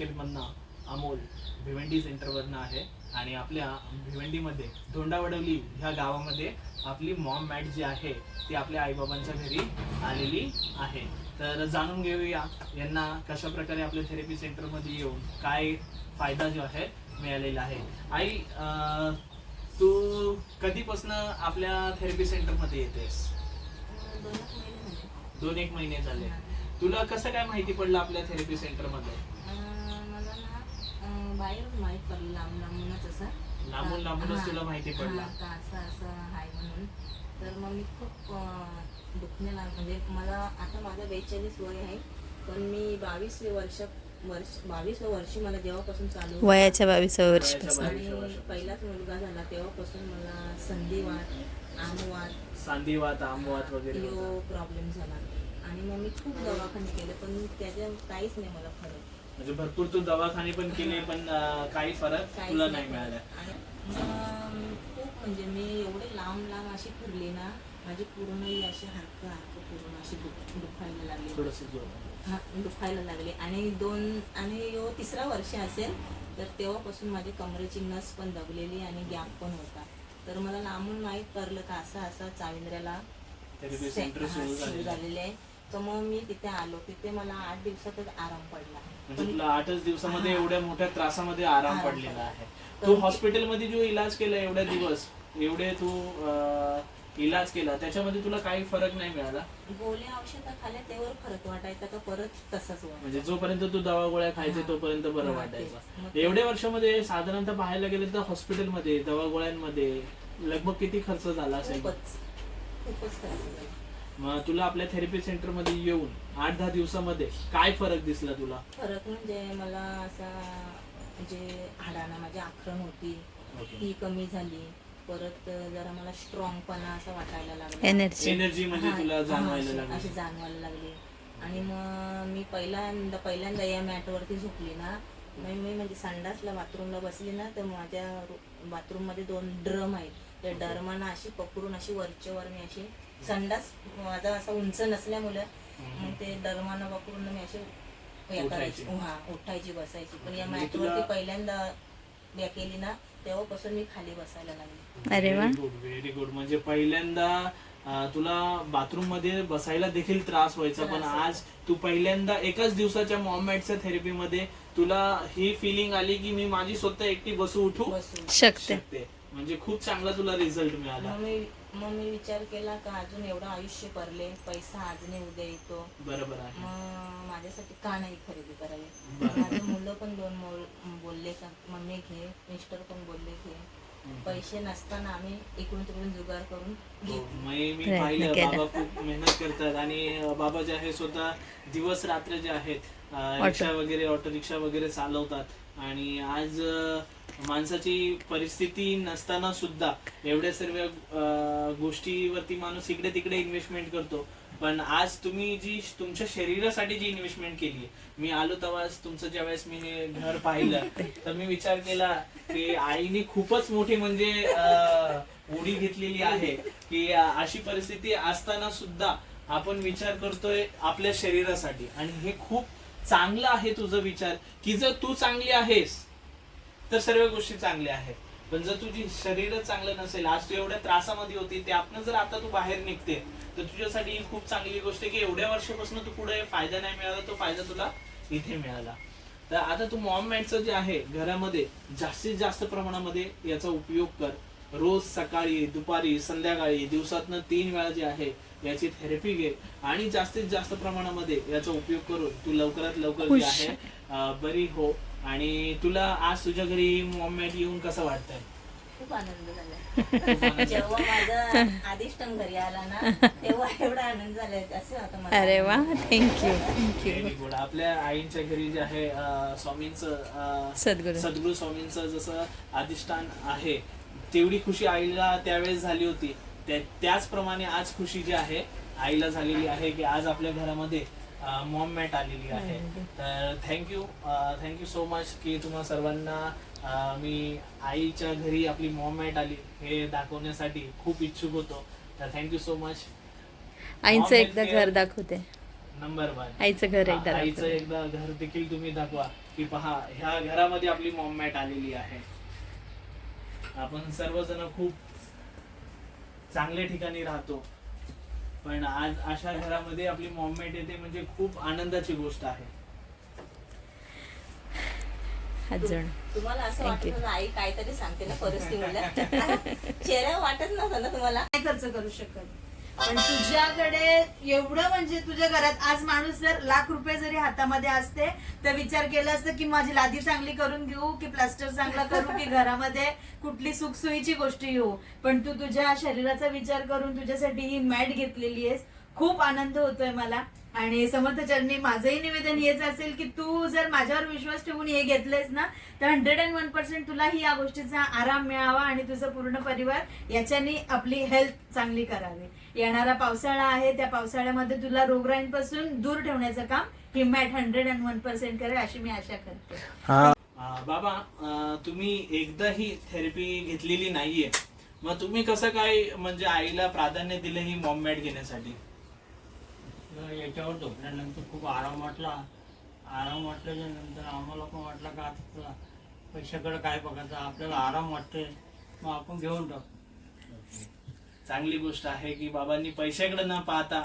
मार्केटमधनं अमोल भिवंडी सेंटरवरनं आहे आणि आपल्या भिवंडीमध्ये धोंडावडवली ह्या गावामध्ये आपली मॉम मॅट जी आहे ती आपल्या आईबाबांच्या घरी आलेली आहे. तर जाणून घेऊया यांना कशा प्रकारे आपल्या थेरपी सेंटरमध्ये येऊन काय फायदा जो आहे मिळालेला आहे. आई, तू कधीपासून आपल्या थेरपी सेंटरमध्ये येतेस? 2-1 महिने झाले. तुला कसं काय माहिती पडलं आपल्या थेरपी सेंटरमध्ये? मला ना बाहेरून माहीत पडलं, लांबूनच असं लांबूनच तुला माहिती पडलं का असं आहे म्हणून. तर मग मी खूप दुखणे म्हणजे मला आता माझं 42 वय आहे, पण मी 22 वर्षी मला जेव्हापासून चालू वयाच्या 22व्या वर्षापासून आणि पहिलाच मुलगा झाला तेव्हापासून मला सांधिवात आमवात वगैरे यो प्रॉब्लेम झाला. आणि मग मी खूप दवाखाने केले पण त्याच्या काहीच नाही मला फरक. म्हणजे भरपूर तू दवाखाने पण केले पण काही फरक तुला नाही मिळाला. आणि खूप म्हणजे मी एवढे लांब अशी फिरली ना, माझी पूर्ण अशी हात पूर्ण अशी दुखायला लागली, दुखायला लागले. आणि यो 3रा वर्ष असेल तर तेव्हापासून माझी कमरेची नस पण दबलेली आणि गॅप पण होता. तर मला लांबून माहीत पडलं का असं चाविंद्र्याला सुरू झालेले आहे. तर मग मी तिथे आलो. तिथे मला 8 दिवसातच आराम पडला. म्हणजे तुला 8च दिवसामध्ये एवढ्या मोठ्या त्रासामध्ये आराम पडलेला आहे. तू हॉस्पिटलमध्ये जो इलाज केला एवढ्या दिवस, एवढे तू इलाज केला, त्याच्यामध्ये तुला काही फरक नाही मिळाला? गोळ्या औषधं खाल्ल्या तेव्हा फरक वाटायचा का परत तसाच वाटायचा? म्हणजे जोपर्यंत तू दवा गोळ्या खायचे तोपर्यंत बरं वाटायचं. एवढ्या वर्षामध्ये साधारणतः पाहायला गेलं तर हॉस्पिटलमध्ये दवा गोळ्यांमध्ये लगभग किती खर्च झाला असेल? खूपच खर्च झाला. मग तुला आपल्या थेरपी सेंटर मध्ये येऊन 8-10 दिवसामध्ये काय फरक दिसला तुला? फरक म्हणजे मला असा म्हणजे हाडांना माझी आखरण होती ती कमी झाली. परत जरा मला स्ट्रॉंगपणा असा वाटायला लागला, एनर्जी म्हणजे तुला जाणवायला लागली, अशी जाणवायला लागली. आणि मग मी पहिल्यांदा या मॅटवरती झोपली ना, मी म्हणजे संडासला बाथरूमला बसली ना, तर माझ्या बाथरूम मध्ये 2 ड्रम आहेत. त्या ड्रमांना अशी पकडून अशी वरचेवर मी अशी संडास माझा असा उंच नसल्यामुळे मग ते ड्रमांना पकडून मी अशी उठायची बसायची. पण या मॅटवरती पहिल्यांदा केली ना तेव्हापासून मी खाली बसायला लागली. अरे वा, व्हेरी गुड. म्हणजे पहिल्यांदा तुला बाथरूम मध्ये बसायला देखील त्रास व्हायचा, पण आज तू पहिल्यांदा एकाच दिवसाच्या मॉमॅटच्या थेरपी मध्ये तुला ही फिलिंग आली की मी माझी स्वतः एकटी बसू उठू शकते. म्हणजे खूप चांगला तुला रिझल्ट मिळाला. मग मी विचार केला का अजून एवढं आयुष्य पडले, पैसा आज नाही उद्या येतो, बरोबर आहे, मग माझ्यासाठी का नाही खरेदी करावी. माझे मुलं पण 2 बोलले का मम्मी घे, मिस्टर पण बोलले घे. पैसे नसताना आम्ही इकडून तिकडून जुगार करून मी पाहिलं बाबा खूप मेहनत करतात आणि बाबा जे आहे स्वतः दिवस रात्र जे आहेत रिक्षा वगैरे ऑटो रिक्षा वगैरे चालवतात. आणि आज माणसाची परिस्थिती नसताना सुद्धा एवढ्या सर्व गोष्टीवरती माणूस इकडे तिकडे इन्व्हेस्टमेंट करतो. पण आज तुम्ही जी तुमच्या शरीरासाठी जी इन्व्हेस्टमेंट केली, मी आलो तेव्हा तुमचं ज्यावेळेस मी घर पाहिलं तर मी विचार केला की आईने खूपच मोठी म्हणजे उडी घेतलेली आहे की अशी परिस्थिती असताना सुद्धा आपण विचार करतोय आपल्या शरीरासाठी. आणि हे खूप चांगलं आहे तुझं विचार की जर तू चांगली आहेस तर सर्व गोष्टी चांगल्या आहेत. पण जर तुझी शरीरच चांगलं नसेल, आज तू एवढ्या त्रासामध्ये होती, त्यातनं जर आता तू बाहेर निघते तर तुझ्यासाठी ही खूप चांगली गोष्ट आहे की एवढ्या वर्षापासून तू पुढे फायदा नाही मिळाला, तो फायदा तुला इथे मिळाला. तर आता तू मॉम मॅटचं जे आहे घरामध्ये जास्तीत जास्त प्रमाणामध्ये याचा उपयोग कर. रोज सकाळी, दुपारी, संध्याकाळी, दिवसातनं 3 वेळा जे आहे याची थेरपी घे आणि जास्तीत जास्त प्रमाणामध्ये याचा उपयोग करून तू लवकरात लवकर जे आहे बरी हो. आणि तुला आज तुझ्या घरी मॉम मॅट येऊन कसं वाटतंय? खूप आनंद झाला. जेव्हा माझा अधिष्ठान घरी आला ना तेव्हा एवढा आनंद झाला असं होतं मला. अरे वा, थँक्यू. Very good. आपल्या आईंच्या घरी जे आहे स्वामींचं सद्गुरू स्वामींचं जसं अधिष्ठान आहे तेवढी खुशी आईला त्यावेळेस झाली होती, त्याचप्रमाणे आज खुशी जी आहे आईला झालेली आहे की आज आपल्या घरामध्ये मॉम मॅट आलेली आहे. तर थँक्यू सो मच की तुम्हा सर्वांना मी आईच्या घरी आपली मॉम मॅट आली हे दाखवण्यासाठी खूप इच्छुक होतो. तर थँक्यू सो मच. आईचं एकदा घर दाखवते. नंबर 1 आईचं घर एकदा आईचं एकदा घर देखील तुम्ही दाखवा. की पहा ह्या घरामध्ये आपली मॉम मॅट आलेली आहे. आपण सर्वजण खूप चांगल्या ठिकाणी राहतो, पण आज अशा घरामध्ये आपली मॉम मॅट येते म्हणजे खूप आनंदाची गोष्ट आहे. हात जोड. तुम्हाला असं Thank वाटत you. होतं आई काहीतरी सांगते ना परिस्थितीला चेहऱ्यावर वाटत नव्हतं ना तुम्हाला? नाही खर्च करू शकत, पण तुझ्याकडे एवढं म्हणजे तुझ्या घरात आज माणूस जर ₹1,00,000 जरी हातामध्ये असते तर विचार केला असतं की माझी लादी चांगली करून घेऊ की प्लास्टर चांगला करू की घरामध्ये कुठली सुखसोयीची गोष्ट येऊ, पण तू तुझ्या शरीराचा विचार करून तुझ्यासाठी ही मॅट घेतलेली आहेस. खूप आनंद होतोय मला. आणि समर्थ चरणी माझंही निवेदन हेच असेल की तू जर माझ्यावर विश्वास ठेवून हे घेतलेस ना तर 101% तुलाही या गोष्टीचा आराम मिळावा आणि तुझं पूर्ण परिवार याच्याने आपली हेल्थ चांगली करावी. येणारा पावसाळा आहे, त्या पावसाळ्यामध्ये तुला रोगराईंपासून दूर ठेवण्याचं काम ही मॅट 101% करेल अशी मी आशा करते. बाबा, तुम्ही एकदाही थेरपी घेतलेली नाहीये, मग तुम्ही कसं काय म्हणजे आईला प्राधान्य दिलं ही मॉम मॅट घेण्यासाठी? याच्यावर झोपल्यानंतर खूप आराम वाटला. आराम वाटल्याच्या नंतर आम्हाला पण वाटलं का आता पैशाकडे काय बघायचं, आपल्याला आराम वाटते मग आपण घेऊन टाकू. चांगली गोष्ट आहे की बाबांनी पैशाकडे न पाहता